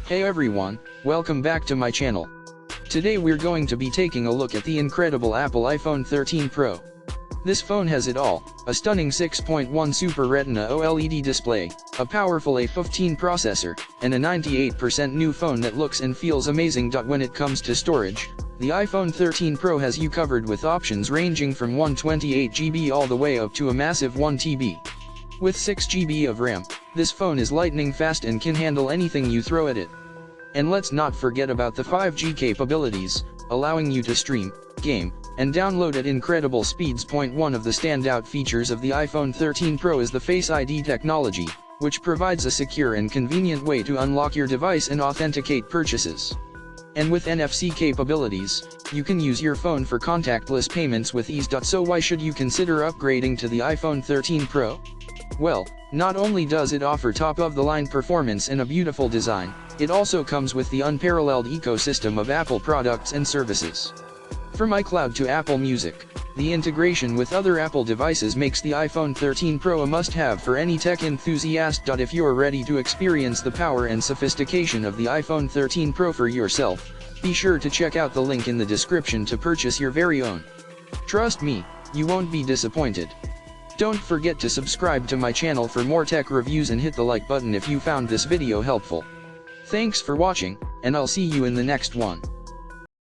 Hey everyone, welcome back to my channel. Today we're going to be taking a look at the incredible Apple iPhone 13 Pro. This phone has it all: a stunning 6.1 Super Retina OLED display, a powerful A15 processor, and a 98% new phone that looks and feels amazing. When it comes to storage, the iPhone 13 Pro has you covered with options ranging from 128GB all the way up to a massive 1TB. With 6GB of RAM, this phone is lightning fast and can handle anything you throw at it. And let's not forget about the 5G capabilities, allowing you to stream, game, and download at incredible speeds. One of the standout features of the iPhone 13 Pro is the Face ID technology, which provides a secure and convenient way to unlock your device and authenticate purchases. And with NFC capabilities, you can use your phone for contactless payments with ease. So why should you consider upgrading to the iPhone 13 Pro? Well, not only does it offer top-of-the-line performance and a beautiful design, it also comes with the unparalleled ecosystem of Apple products and services. From iCloud to Apple Music, the integration with other Apple devices makes the iPhone 13 Pro a must-have for any tech enthusiast. If you're ready to experience the power and sophistication of the iPhone 13 Pro for yourself, be sure to check out the link in the description to purchase your very own. Trust me, you won't be disappointed. Don't forget to subscribe to my channel for more tech reviews and hit the like button if you found this video helpful. Thanks for watching, and I'll see you in the next one.